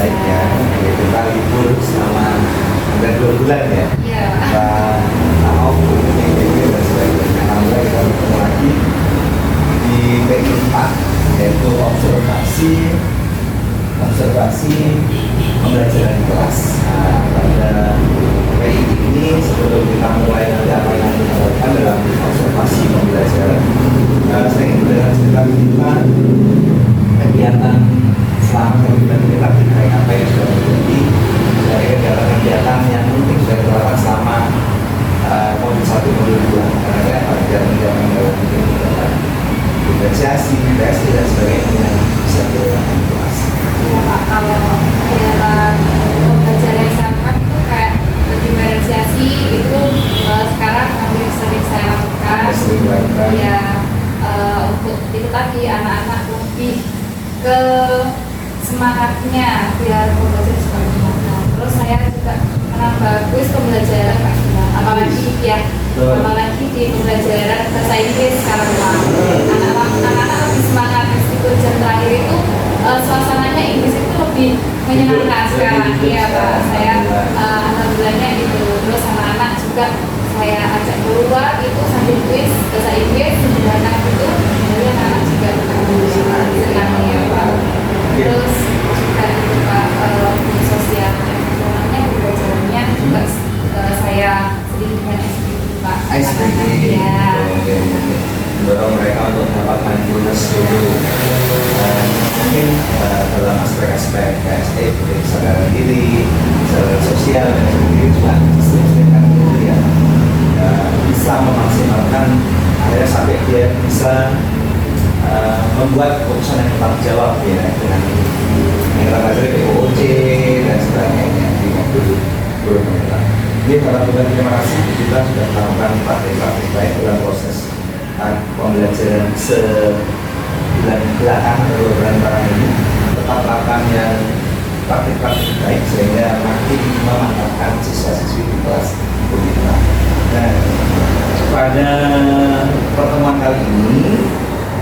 baik ya. Kita libur selama hampir 2 bulan ya. Iya. Kita off ini dan sebagainya. Alhamdulillah kita bertemu lagi di PI 4, yaitu observasi pembelajaran di kelas. Nah, pada PI ini sebelum kita mulai nanti apa yang kita lakukan dalam observasi pembelajaran, saya ingin mendengar cerita kita kegiatan selama kegiatan kita terkait apa yang sudah terjadi dari kegiatan-kegiatan yang mungkin sudah dilakukan selama modul 1, modul 2, karena ada kegiatan-kegiatan dalam kegiatan diferensiasi, PSI dan sebagainya yang bisa dilakukan di kelas. Ya Pak, kalau kegiatan pembelajaran SMA itu kayak diferensiasi itu sekarang hampir sering saya lakukan. Ya, untuk itu tadi anak-anak lebih ke semangatnya biar pembelajaran semakin semangat. Terus saya juga menang bagus pembelajaran Pak Gila. Apalagi di pembelajaran bahasa Inggris sekarang Pak. Anak-anak lebih semangat meskipun jam terakhir itu suasananya Inggris itu lebih menyenangkan sekarang. Iya Pak, saya alhamdulillahnya gitu. Terus anak-anak juga saya ajak keluar itu sambil kuis bahasa Inggris sederhana gitu. Jadi anak-anak juga senang ya Pak. Terus juga itu Pak sosial ekonominya pembelajarannya juga saya sering dengan SPG Pak. SPG Ya. Mendorong mereka untuk mendapat mindfulness dulu, dan mungkin dalam aspek-aspek KSE seperti kesadaran diri, kesadaran sosial dan sebagainya juga disediakan dulu ya, bisa memaksimalkan akhirnya sampai dia bisa membuat keputusan yang bertanggung jawab ya, dengan yang kita pelajari POOC dan sebagainya di modul guru pemerintah. Jadi para bukan terima kasih kita sudah melakukan praktik-praktik baik dalam proses pembelajaran sebulan belakang atau bulan ini. Tetap lakukan yang praktik-praktik baik sehingga makin memantapkan siswa-siswi di kelas kita. Nah, pada pertemuan kali ini,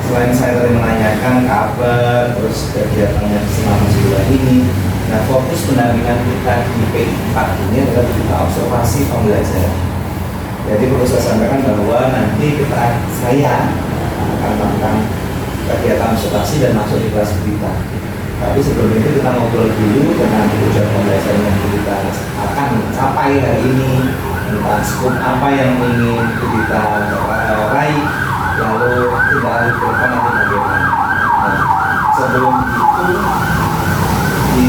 selain saya tadi menanyakan kabar, terus kegiatannya selama sebulan ini, nah fokus pendampingan kita di P4 ini adalah kita observasi pembelajaran. Jadi perlu saya sampaikan bahwa nanti saya akan melakukan kegiatan observasi dan masuk di kelas kita. Tapi sebelum itu kita ngobrol dulu dengan tujuan pembelajaran yang kita akan capai hari ini, tentang skop apa yang ingin kita raih, lalu tidak harus berapa nanti bagaimana. Nah, sebelum itu di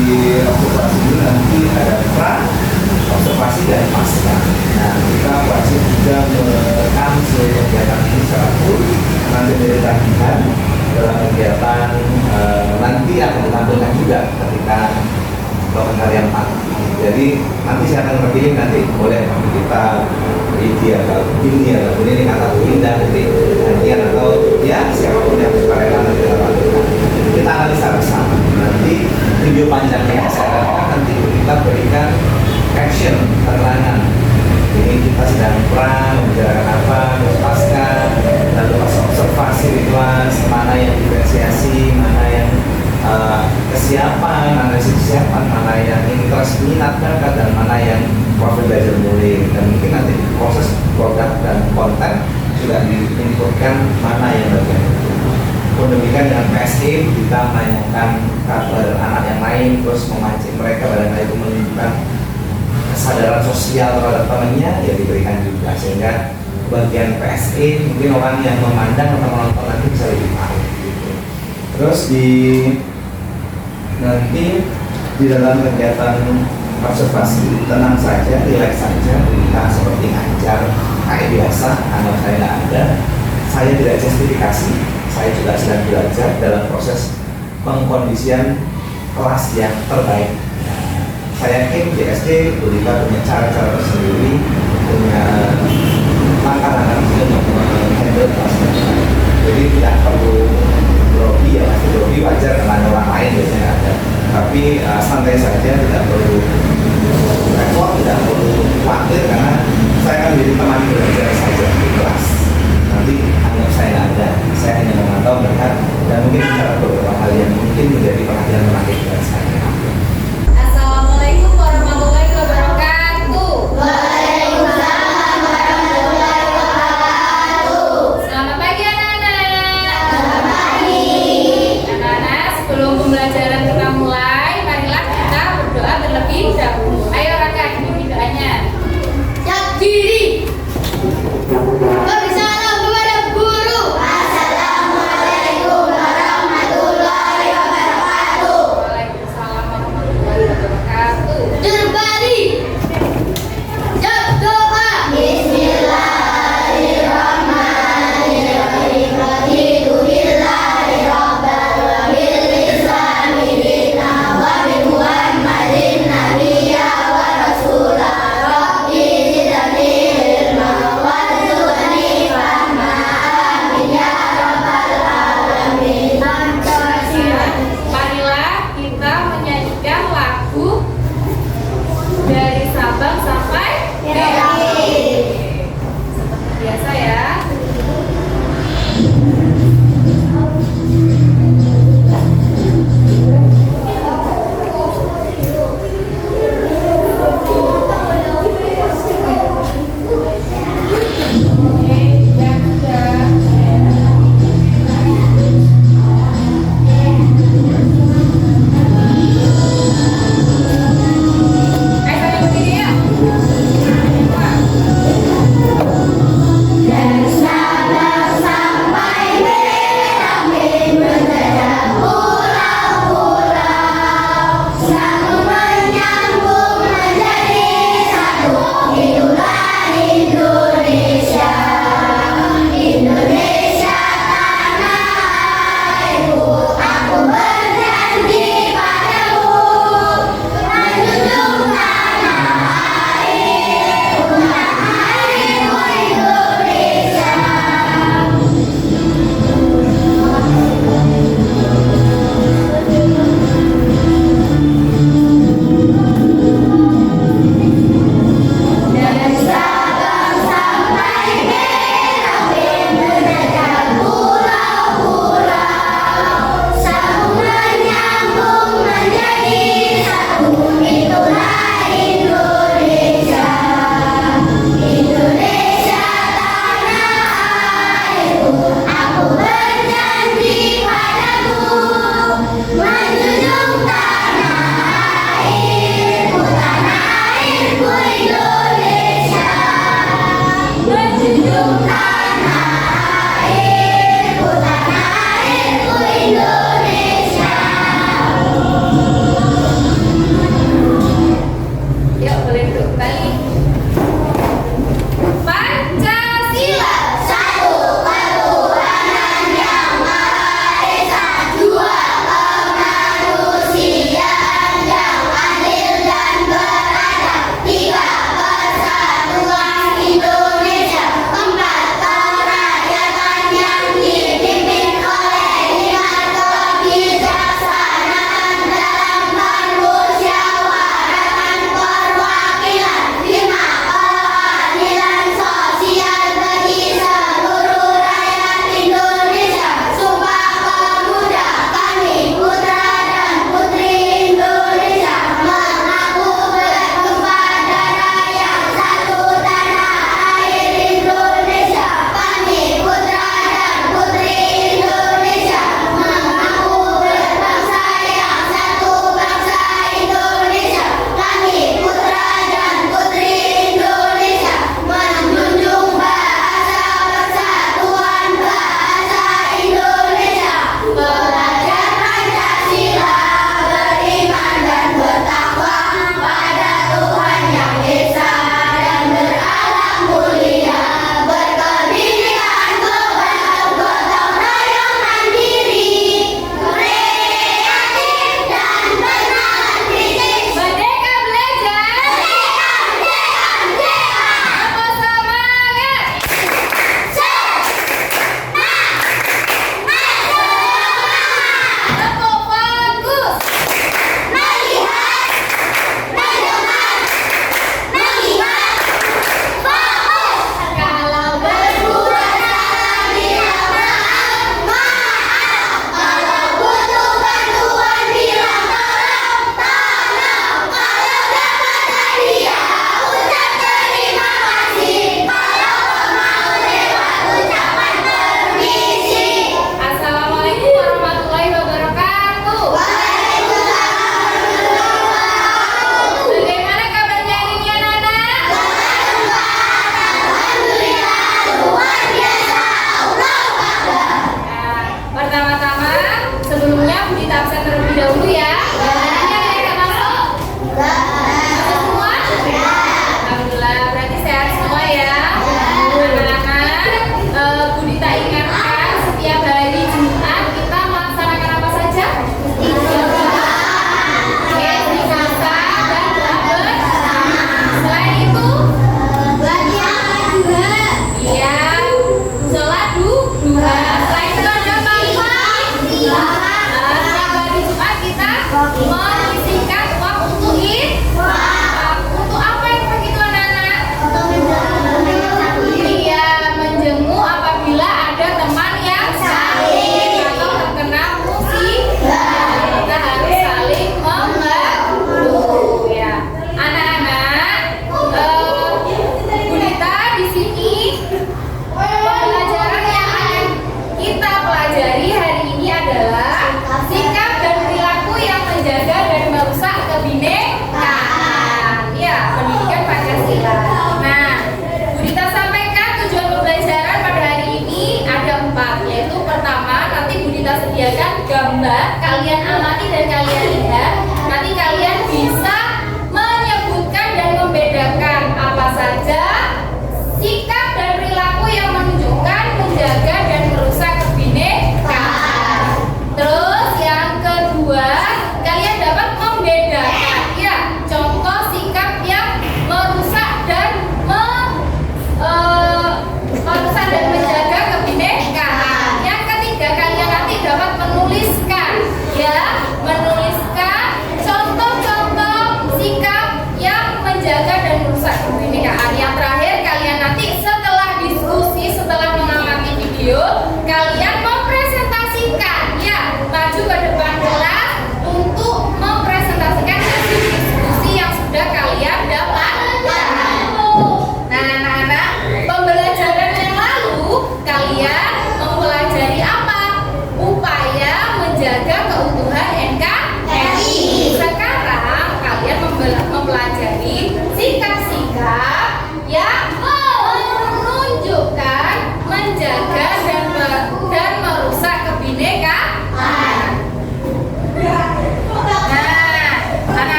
observasi ini nanti ada pra, observasi dan pasca. Nah, kita wajib juga merekam seluruh kegiatan ini secara full, nanti dari tagihan dalam kegiatan nanti akan ditampilkan juga ketika melakukan karya 4. Jadi nanti saya akan terpilih, nanti boleh kita ide atau ini kata indah nanti gantian atau ya siapapun yang sukarela nanti kita lakukan. Kita analisa bersama. Nanti video panjangnya saya akan nanti kita berikan caption keterangan. Ini kita sedang perang, membicarakan apa, terus pasca, lalu pas observasi di kelas, mana yang diferensiasi, mana yang kesiapan, analisis kesiapan, mana yang interest minat bakat, dan mana yang profil belajar mulai. Dan mungkin nanti proses produk dan konten juga diinputkan mana yang bagian itu. Pun demikian dengan PSI, kita menanyakan kabar anak yang lain, terus memancing mereka barangkali itu menunjukkan kesadaran sosial terhadap temannya, ya diberikan juga, sehingga bagian PSI mungkin orang yang memandang atau menonton nanti bisa lebih tahu gitu. Terus nanti di dalam kegiatan observasi tenang saja, rileks saja, kita seperti ngajar kayak biasa, anak saya nggak ada, saya tidak justifikasi, saya juga sedang belajar dalam proses pengkondisian kelas yang terbaik. Saya yakin JSD kita punya cara-cara tersendiri, punya langkah-langkah untuk menghandle kelasnya. Jadi tidak perlu grogi, ya pasti grogi wajar karena ada orang lain biasanya ada. Tapi santai saja, tidak perlu repot, tidak perlu khawatir karena saya akan jadi teman belajar saja di kelas. Nanti anggap saya ada, saya hanya memantau mereka dan mungkin bicara beberapa hal yang mungkin menjadi perhatian menarik dari saya.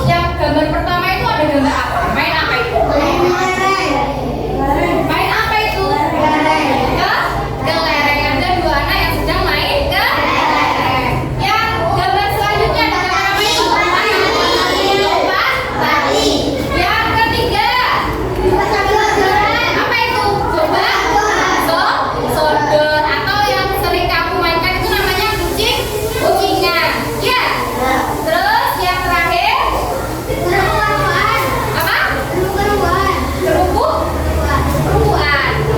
yang gambar pertama itu ada gambar apa? Main apa itu? Main apa itu? Ke lereng. Ada dua anak yang sedang main ke lereng. Yang gambar selanjutnya ada gambar apa itu? Lompat lari. Yang ketiga apa itu? Sodor atau yang sering kamu mainkan itu namanya kucing-kucingan. Ya. Terus yang terakhir apa? Kerubuan.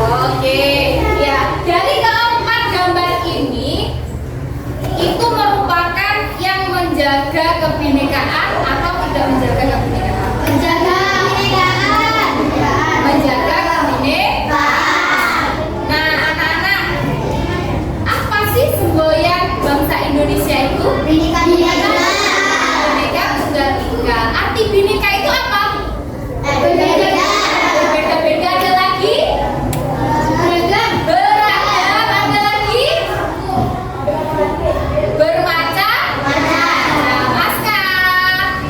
Oke. Ya, dari keempat gambar ini itu merupakan yang menjaga kebinekaan atau tidak menjaga kebinekaan? Menjaga kebinekaan. Nah, anak-anak, apa sih semboyan bangsa Indonesia itu? Bhinneka Tunggal Ika. Arti Bhinneka itu apa? Berbeda-beda. Ada lagi? Beragam. Ada lagi? Bermacam. Nah, maskah.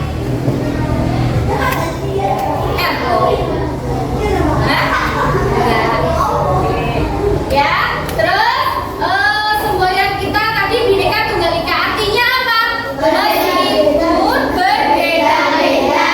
Ya, terus semboyan kita tadi Bhinneka Tunggal Ika artinya apa? Meskipun berbeda-beda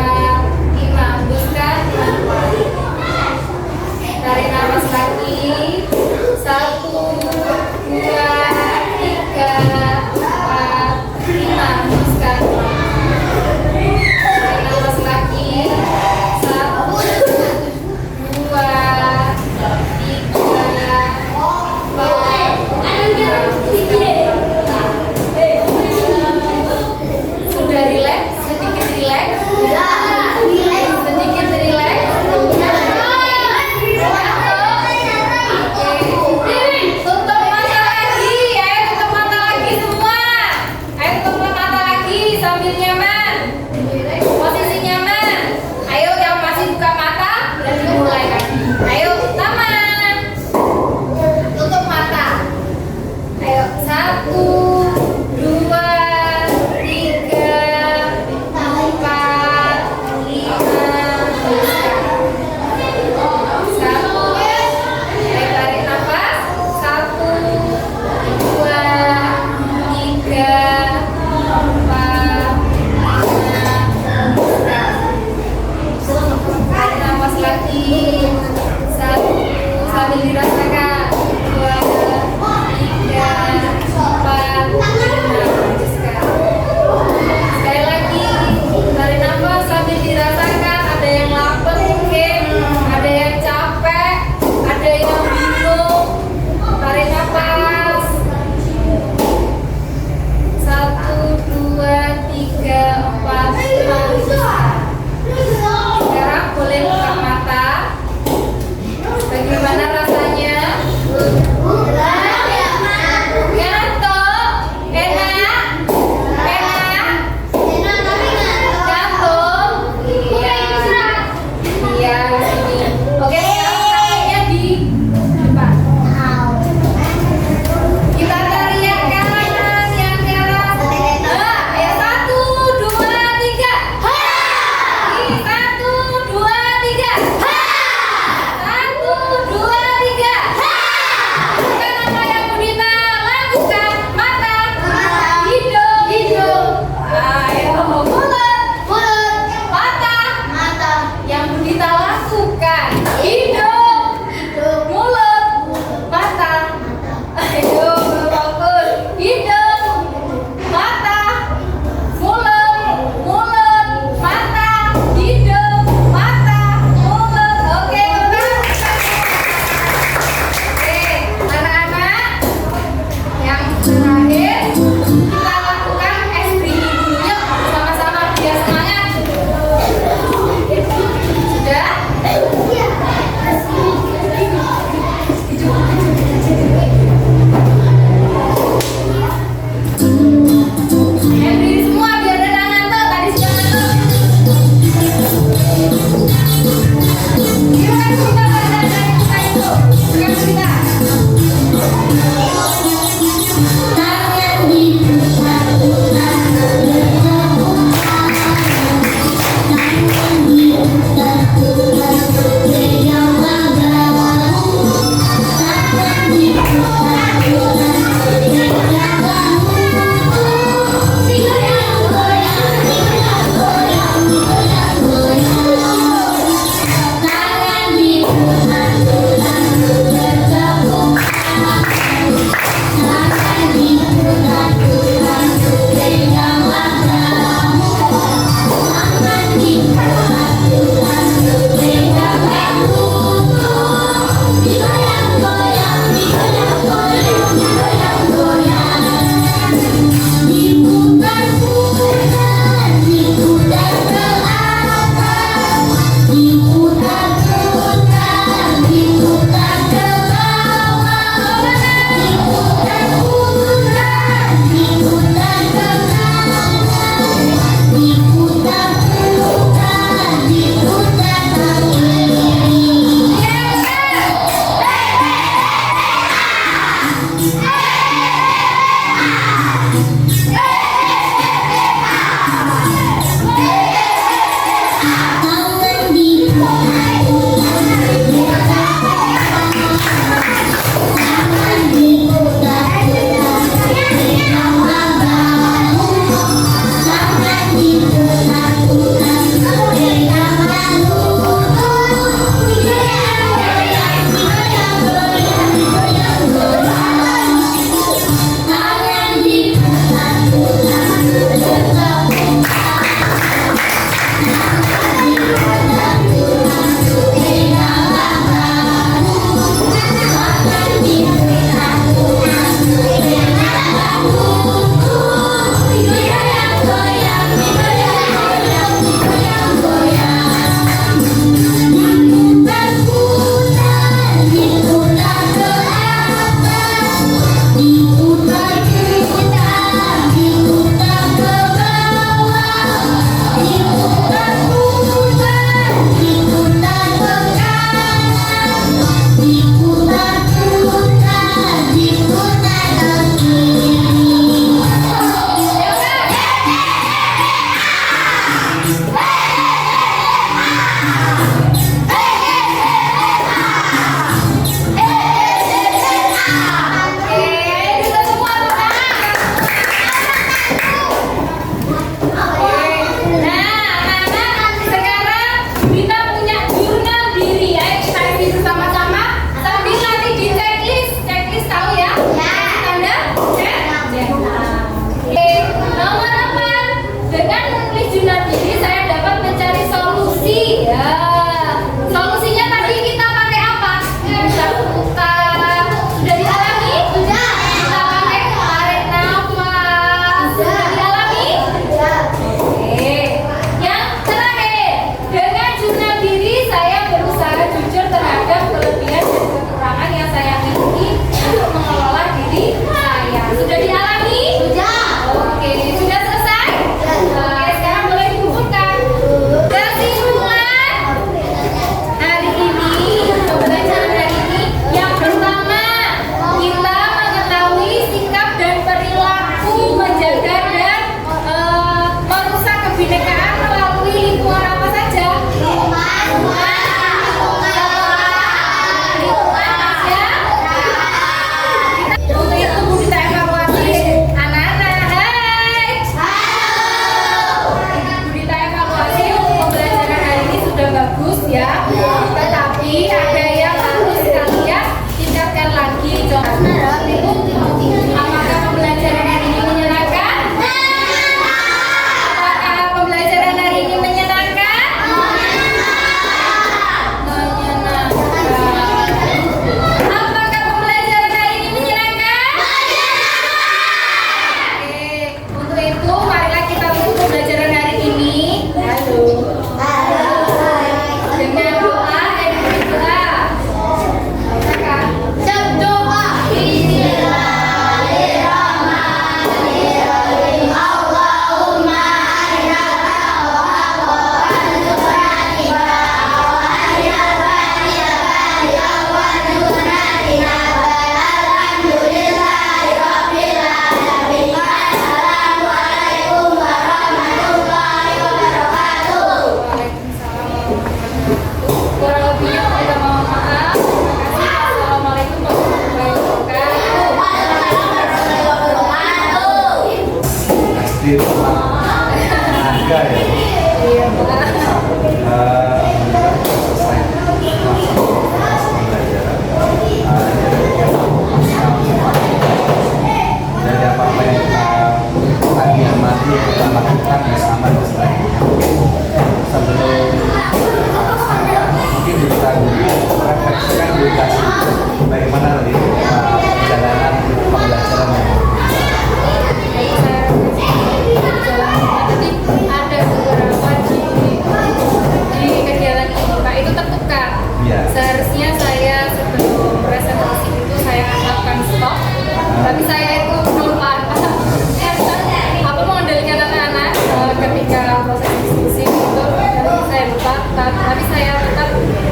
tapi saya tetap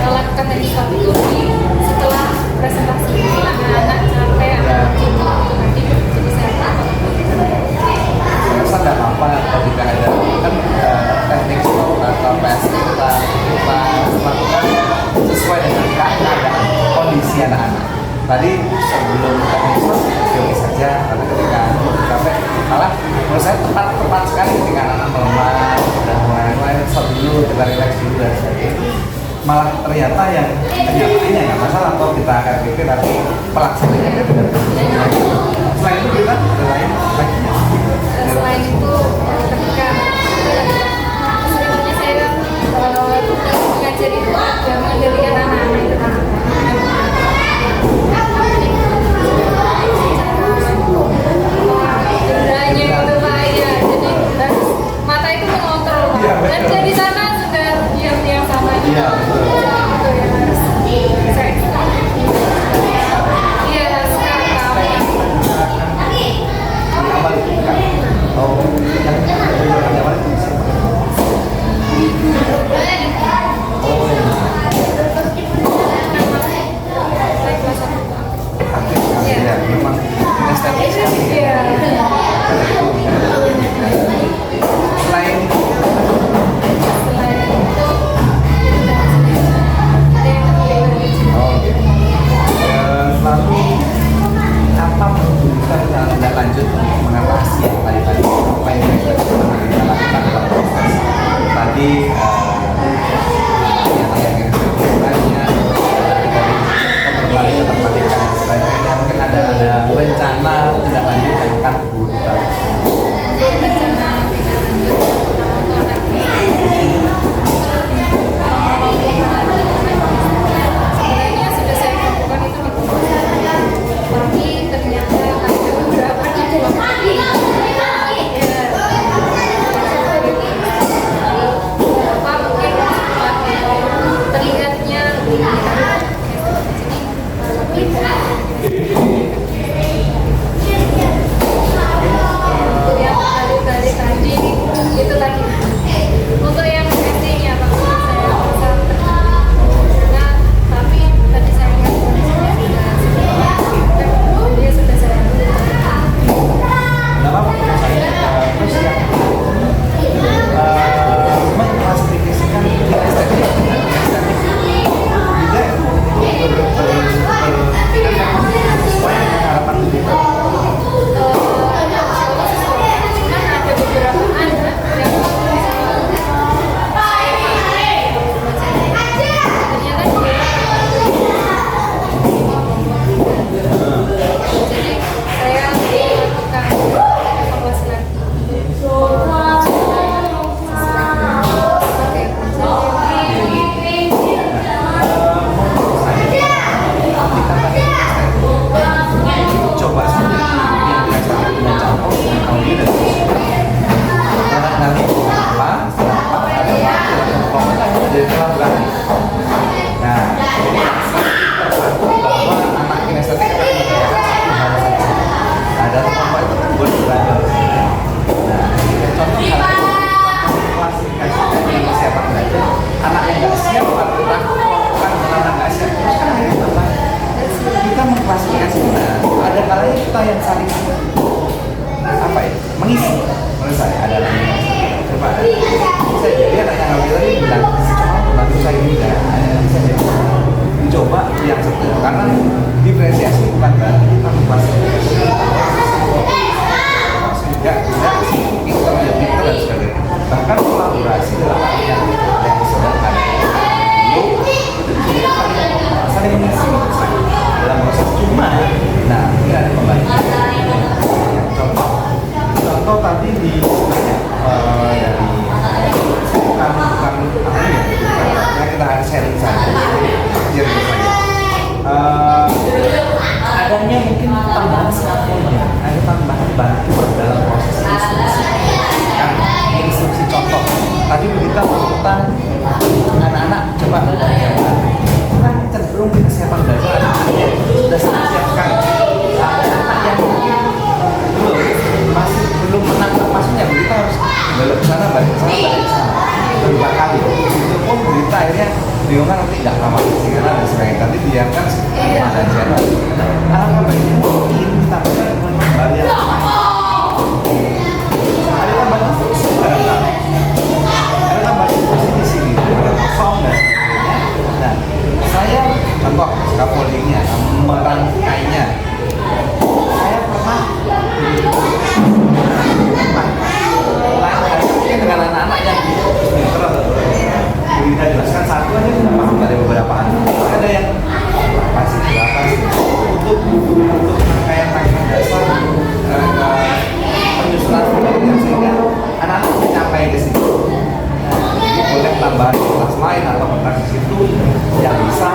lakukan teknik stability setelah presentasi anak-anak capek nanti jadi saya Saya rasa nggak apa-apa ketika ada kan teknik atau PSI kita lakukan sesuai dengan keadaan kondisi anak-anak. Tadi sebelum teknik oke saja, karena ketika capek malah menurut saya tepat sekali ketika anak-anak melemah dan mulai stop dulu, kita relax dulu dan sebagainya. Malah ternyata yang kenyataannya nggak masalah kok kita RPP tapi pelaksanaannya benar. Selain itu kita ada lain lagi. selain itu ketika sebenarnya saya mengajar itu ada mengendalikan anak-anak itu indahnya itu Pak ya, jadi harus mata itu mengontrol Pak. Dan jadi sana sudah diam yang sama Iya, betul. itu yang harus saya iya sekarang Awal itu kan. Oh, yang awal itu siapa? Oh, saya kelas satu Pak. aktif sekali ya. Memang estetik sekali. Iya. Selain itu, Selain itu, ada yang lebih oh, oke. Lalu apa kita tidak lanjut untuk mengatasi yang tadi apa yang kita lakukan dalam proses tadi yang banyak kita kembali ke tempat yang sebagainya mungkin ada rencana tidak lanjut yang akan kita rencana tidak lanjut sebenarnya sudah saya lakukan itu tapi ternyata ada beberapa di dalam beberapa mungkin terlihatnya yang kali tadi itu lagi untuk yang SD-nya Pak saya bisa karena tapi tadi saya lihat kondisinya dia sudah saya Nggak apa-apa terus mengklasifikasikan estetik dengan estetik juga sesuai dengan harapan kita. ada beberapa anak yang jadi saya lakukan evaluasi lagi Coba saja yang dirasakan dengan contoh dengan audio dan nanti apa ada waktu dari kolaborasi. Nah, bahwa anak kinestetik ada kelompok itu buat belajar. Nah, contoh klasifikasikan dengan kesiapan belajar anak yang nggak siap kita lakukan dengan anak nggak siap terus kan akhirnya apa? Kita mengklasifikasikan ada kalanya kita yang saling apa ya mengisi menurut saya adalah coba bisa jadi anak yang ngambil tadi bilang cuma bantu saya ini enggak bisa jadi dicoba yang seperti karena diferensiasi bukan berarti kita mengklasifikasi sehingga tidak pinter ya pinter dan sebagainya bahkan kolaborasi dalam yang sedang ada dulu itu bisa saling mengisi dalam proses cuma nah ini ada pembandingan contoh tadi di dari bukan apa ya kita sharing saja sharing saja adanya mungkin tambahan scaffolding ada tambahan bantu dalam proses instruksi contoh tadi kita melakukan anak-anak coba kan cenderung kesiapan belajar sudah siapkan ada anak yang mungkin masih belum menangkap maksudnya kita harus belok ke sana balik ke sana balik ke sana beberapa kali itu pun berita akhirnya bingung kan nanti nggak ramah sih karena ada sebagian tadi diamkan ada channel. Alangkah baiknya ini tambahkan kembali yang ada tambahan fungsi barangkali, ada tambahan fungsi di sini, ada kosong dan sebagainya. Nah, saya contoh scaffoldingnya, merangkainya. Saya pernah dengan anak-anak yang pinter kita jelaskan satu aja sudah paham dari beberapa anak. Ada yang pasti berapa sih untuk kayak rangkaian dasar penyusunan filmnya sehingga anak-anak bisa sampai ke situ. Jadi boleh tambahan kelas lain atau kelas di situ yang bisa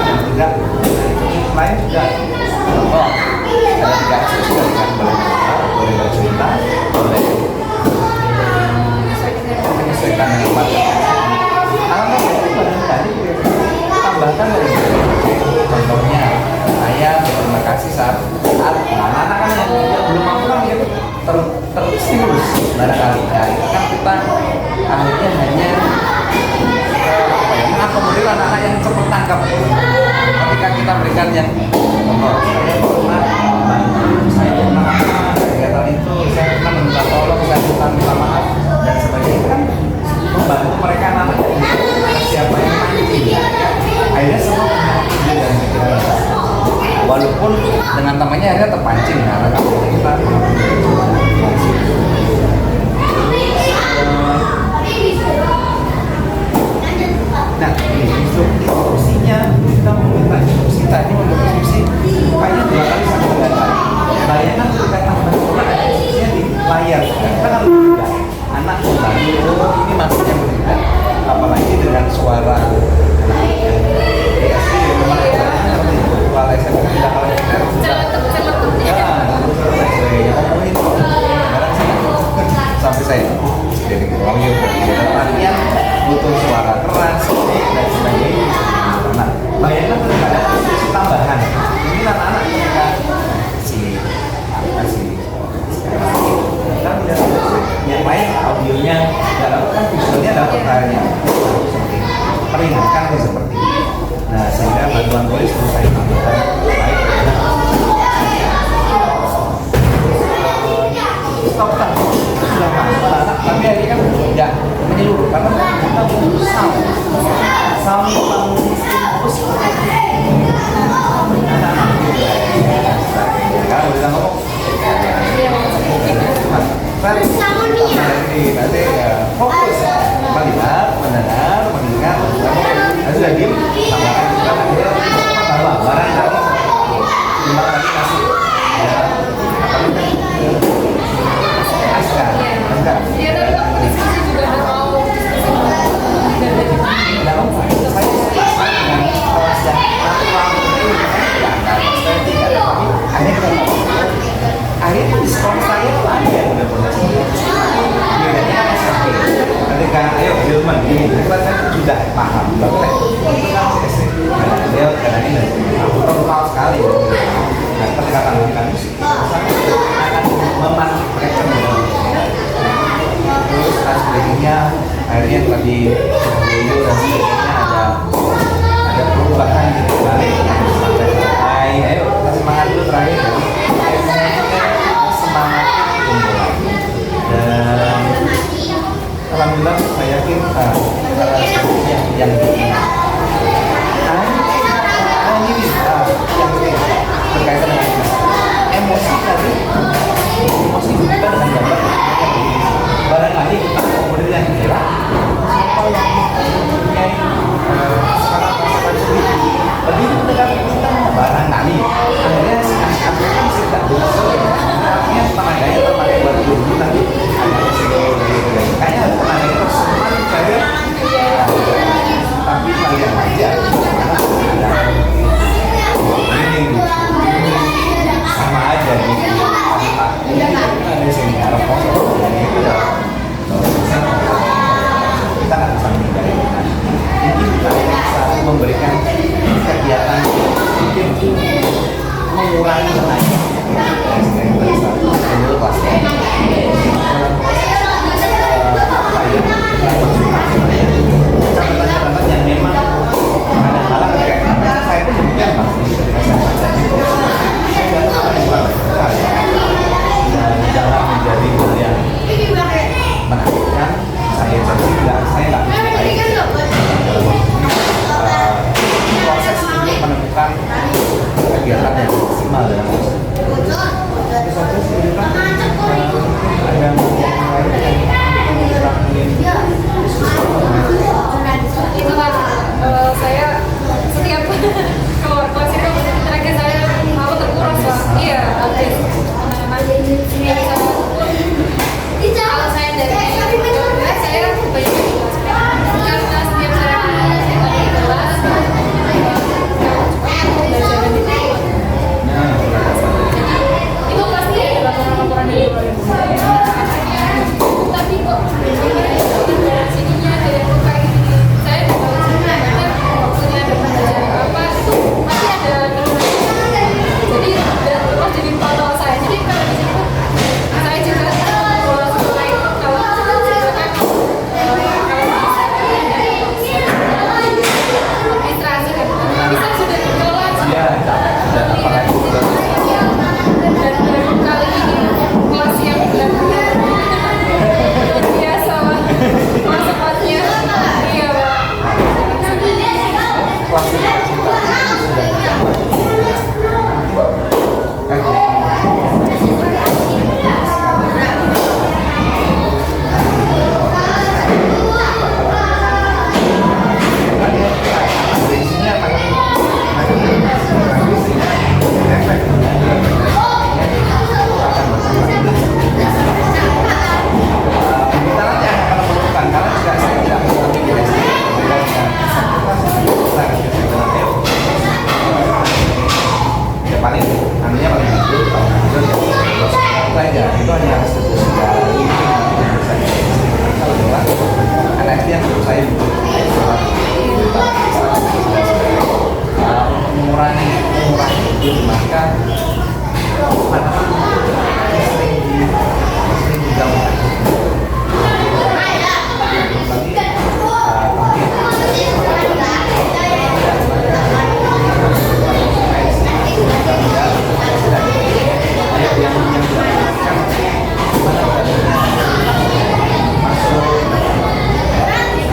dan tidak lain juga. Oh, ada tiga sisi kan boleh bercerita, boleh menyesuaikan dengan materi. Anak itu barangkali tambahkan dari contohnya saya berterima kasih saat anak-anak kan yang belum mampu kan gitu terstimulus barangkali ya itu kan kita akhirnya hanya mengakomodir anak-anak yang cepat tangkap ketika kita berikan yang saya pernah kegiatan itu saya pernah meminta tolong saya pernah minta maaf dan sebagainya kan membantu mereka anak siapa yang mancing ya. Akhirnya semua punya dan pikiran walaupun dengan temannya akhirnya terpancing karena kita nah ini instruksinya kita meminta instruksi tadi untuk instruksi kayaknya 2 kali sampai 3 kali bayangkan ketika tambah sekolah ada instruksinya di layar kita kan berbeda anak membantu ini maksudnya berbeda apalagi dengan suara anak ya sih memang kalau SMP tidak kalau SMP sampai saya dari audio artinya butuh suara keras dan sebagainya. Nah, bayangkan ketika ada instruksi tambahan, ini anak-anak ketika kasih kan tidak yang lain audionya tidak dapat kan visualnya dapat kayaknya seperti meringankan seperti ini. Nah, sehingga bantuan polis perlu saya tambahkan baik stop kan sudah anak tapi akhirnya kan tidak menyeluruh karena kita butuh sound terus kalau kita ngomong nanti fokus melihat, mendengar, mengingat nanti sudah diem tambahkan juga akhirnya tambah barang dari terima kasih kasih akhirnya diskon saya itu ada yang benar-benar bedanya SMP ketika ayo Hilman ini kita sudah paham bahwa itu kan SD dia kadang ini terkenal sekali dan ketika tampilkan musik akan memanfaatkan terus aslinya akhirnya tadi video dan sebagainya ada perubahan gitu balik santai ayo kita semangat dulu terakhir semangatnya tumbuh lagi dan alhamdulillah saya yakin yang ini berkaitan dengan emosi tadi emosi kita dengan gambar barangkali kita kemudian yang kira siapa yang mempunyai sekarang masakan sendiri begitu dengan kita barangkali akhirnya akhirnya tidak bisa artinya tenaganya terpakai buat dulu tadi ada resiko kayaknya tenaganya tersempat kayak maka sering digabungkan.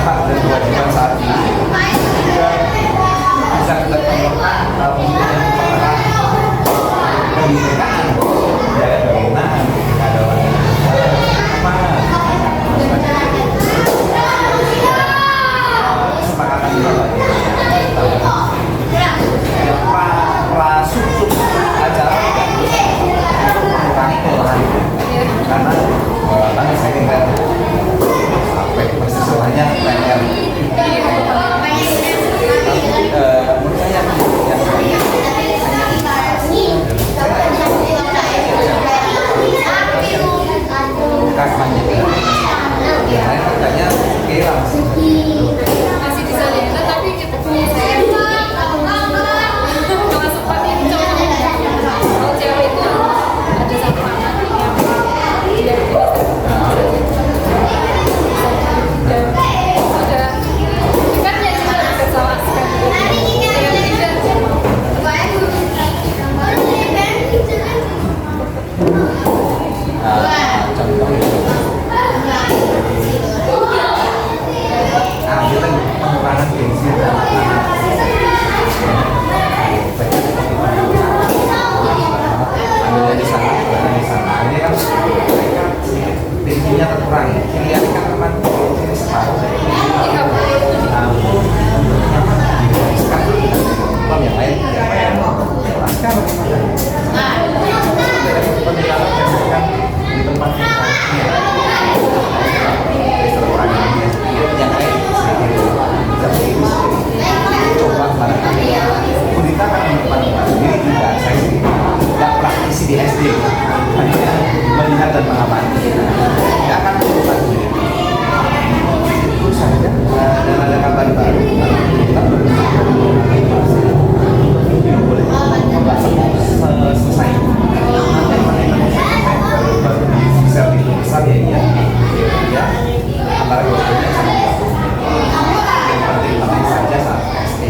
Hak dan kewajiban saat ini juga bisa kita temukan kebinekaan dari kewenangan keadaban kesepakatan prasub acara untuk mengurangi kelelahan karena tadi saya tinggal sampai persisaannya PR. Menurut saya kampanye ya, katanya oke lah masih bisa lihat, tapi kita saya kalau sempat ini kalau cewek itu ada satu anak yang tidak sudah kan ya juga bisa salah sekali yang tidak contoh kita pengurangan gengsi ambilnya di sana ini kan tingginya terkurang lihat kan teman ini separuh yang lain sekarang di tempat coba barangkali Budita kan menemukan sendiri juga saya sendiri tidak praktisi di SD hanya melihat dan mengamati tidak akan menemukan sendiri itu saja dan ada kabar baru kita boleh selesai nanti baru bisa itu besar ya iya ya antara keduanya sama yang penting saja saat SD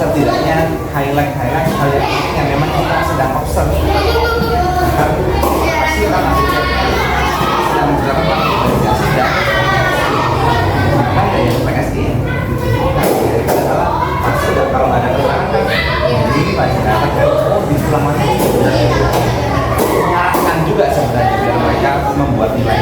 setidaknya highlight hal yang memang kita sedang observe kan pasti kan sedang menjalankan organisasi dan maka ya PSI adalah pasti kalau ada keterangan kan ini masyarakat kan di selama ini mengarahkan juga sebenarnya biar mereka membuat nilai